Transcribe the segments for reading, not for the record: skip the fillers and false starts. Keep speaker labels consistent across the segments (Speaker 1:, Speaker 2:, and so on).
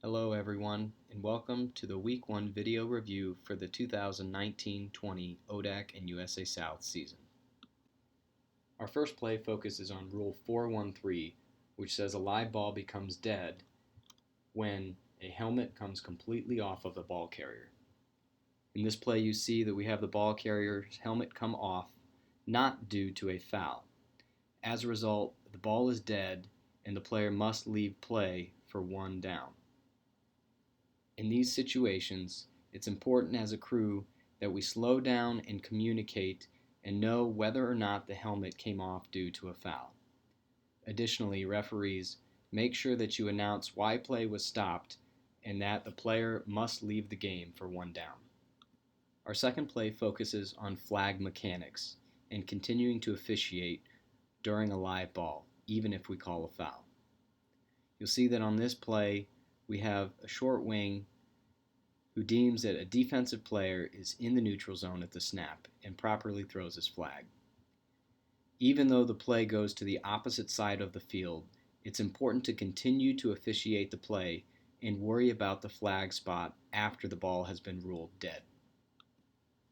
Speaker 1: Hello everyone, and welcome to the Week 1 video review for the 2019-20 ODAC and USA South season. Our first play focuses on Rule 413, which says a live ball becomes dead when a helmet comes completely off of the ball carrier. In this play you see that we have the ball carrier's helmet come off, not due to a foul. As a result, the ball is dead and the player must leave play for one down. In these situations, it's important as a crew that we slow down and communicate and know whether or not the helmet came off due to a foul. Additionally, referees, make sure that you announce why play was stopped and that the player must leave the game for one down. Our second play focuses on flag mechanics and continuing to officiate during a live ball, even if we call a foul. You'll see that on this play, we have a short wing who deems that a defensive player is in the neutral zone at the snap and properly throws his flag. Even though the play goes to the opposite side of the field, it's important to continue to officiate the play and worry about the flag spot after the ball has been ruled dead.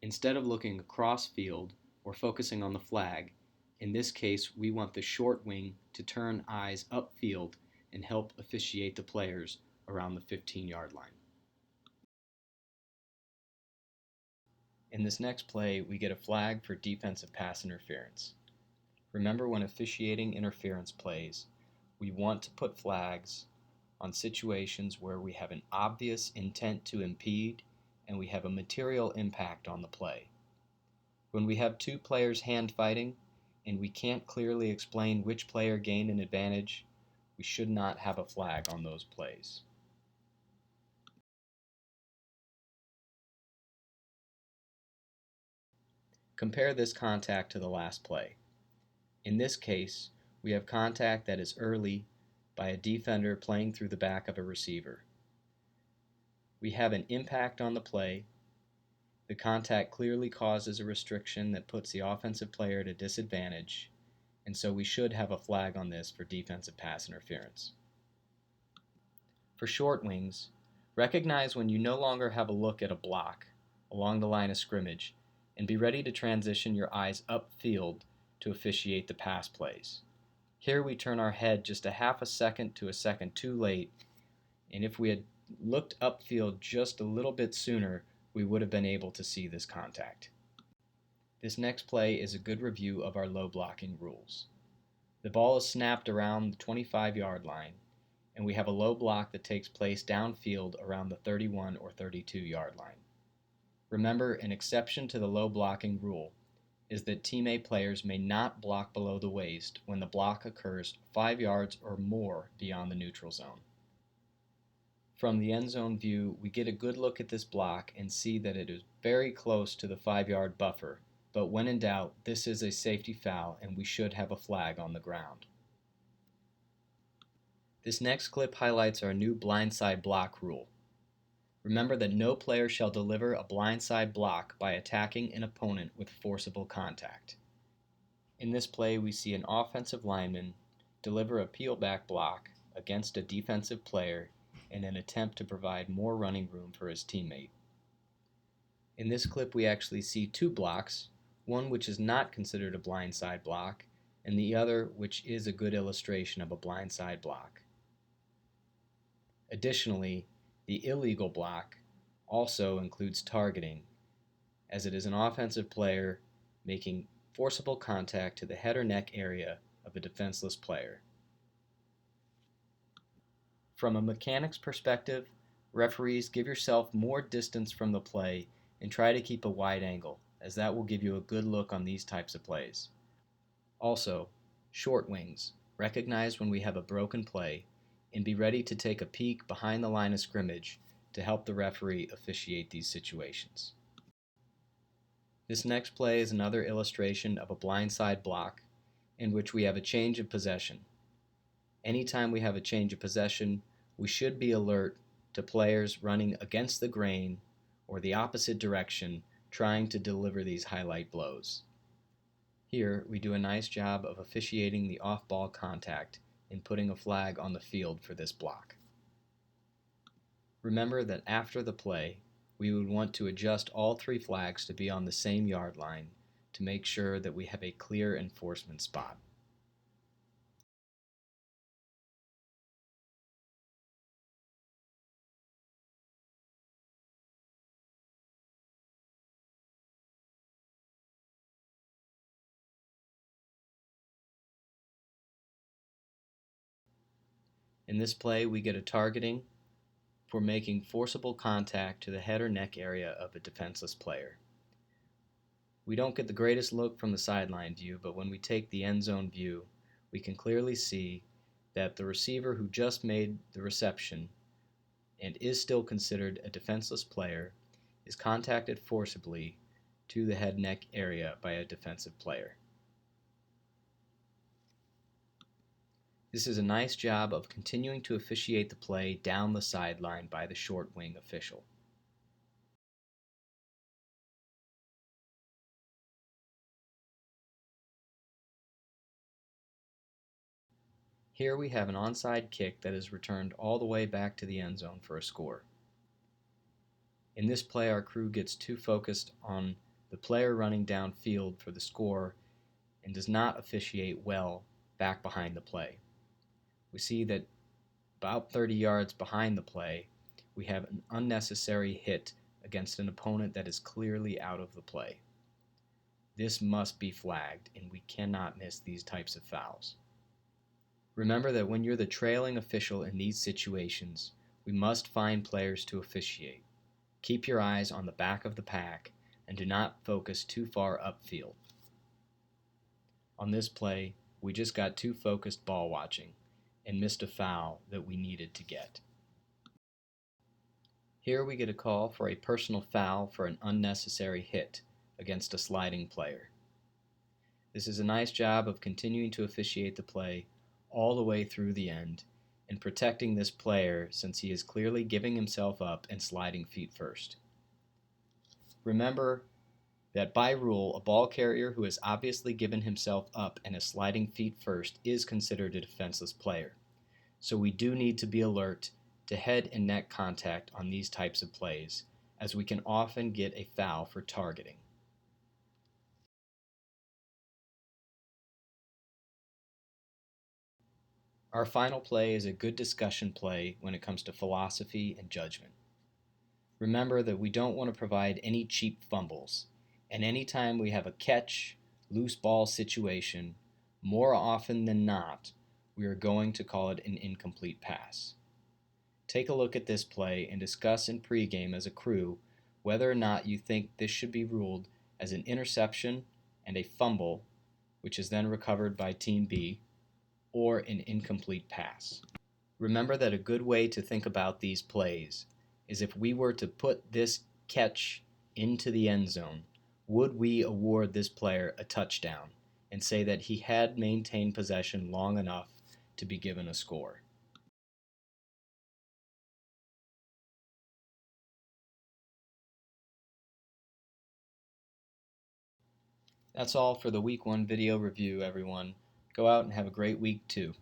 Speaker 1: Instead of looking across field or focusing on the flag, in this case we want the short wing to turn eyes upfield and help officiate the players around the 15-yard line. In this next play, we get a flag for defensive pass interference. Remember, when officiating interference plays, we want to put flags on situations where we have an obvious intent to impede and we have a material impact on the play. When we have two players hand fighting and we can't clearly explain which player gained an advantage, we should not have a flag on those plays. Compare this contact to the last play. In this case, we have contact that is early by a defender playing through the back of a receiver. We have an impact on the play. The contact clearly causes a restriction that puts the offensive player at a disadvantage, and so we should have a flag on this for defensive pass interference. For short wings, recognize when you no longer have a look at a block along the line of scrimmage and be ready to transition your eyes upfield to officiate the pass plays. Here we turn our head just a half a second to a second too late, and if we had looked upfield just a little bit sooner, we would have been able to see this contact. This next play is a good review of our low blocking rules. The ball is snapped around the 25-yard line, and we have a low block that takes place downfield around the 31 or 32-yard line. Remember, an exception to the low blocking rule is that Team A players may not block below the waist when the block occurs 5 yards or more beyond the neutral zone. From the end zone view, we get a good look at this block and see that it is very close to the 5-yard buffer, but when in doubt, this is a safety foul and we should have a flag on the ground. This next clip highlights our new blindside block rule. Remember that no player shall deliver a blindside block by attacking an opponent with forcible contact. In this play, we see an offensive lineman deliver a peel-back block against a defensive player in an attempt to provide more running room for his teammate. In this clip, we actually see two blocks, one which is not considered a blindside block, and the other which is a good illustration of a blindside block. Additionally, the illegal block also includes targeting, as it is an offensive player making forcible contact to the head or neck area of a defenseless player. From a mechanics perspective, referees, give yourself more distance from the play and try to keep a wide angle, as that will give you a good look on these types of plays. Also, short wings, recognize when we have a broken play and be ready to take a peek behind the line of scrimmage to help the referee officiate these situations. This next play is another illustration of a blindside block in which we have a change of possession. Anytime we have a change of possession, we should be alert to players running against the grain or the opposite direction trying to deliver these highlight blows. Here, we do a nice job of officiating the off-ball contact and putting a flag on the field for this block. Remember that after the play, we would want to adjust all three flags to be on the same yard line to make sure that we have a clear enforcement spot. In this play, we get a targeting for making forcible contact to the head or neck area of a defenseless player. We don't get the greatest look from the sideline view, but when we take the end zone view, we can clearly see that the receiver who just made the reception and is still considered a defenseless player is contacted forcibly to the head neck area by a defensive player. This is a nice job of continuing to officiate the play down the sideline by the short wing official. Here we have an onside kick that is returned all the way back to the end zone for a score. In this play, our crew gets too focused on the player running downfield for the score and does not officiate well back behind the play. We see that about 30 yards behind the play, we have an unnecessary hit against an opponent that is clearly out of the play. This must be flagged, and we cannot miss these types of fouls. Remember that when you're the trailing official in these situations, we must find players to officiate. Keep your eyes on the back of the pack and do not focus too far upfield. On this play, we just got too focused ball watching and missed a foul that we needed to get. Here we get a call for a personal foul for an unnecessary hit against a sliding player. This is a nice job of continuing to officiate the play all the way through the end and protecting this player since he is clearly giving himself up and sliding feet first. Remember that by rule, a ball carrier who has obviously given himself up and is sliding feet first is considered a defenseless player. So we do need to be alert to head and neck contact on these types of plays, as we can often get a foul for targeting. Our final play is a good discussion play when it comes to philosophy and judgment. Remember that we don't want to provide any cheap fumbles, and anytime we have a catch, loose ball situation, more often than not, we are going to call it an incomplete pass. Take a look at this play and discuss in pregame as a crew whether or not you think this should be ruled as an interception and a fumble, which is then recovered by Team B, or an incomplete pass. Remember that a good way to think about these plays is if we were to put this catch into the end zone, would we award this player a touchdown and say that he had maintained possession long enough to be given a score? That's all for the Week 1 video review, everyone. Go out and have a great week 2.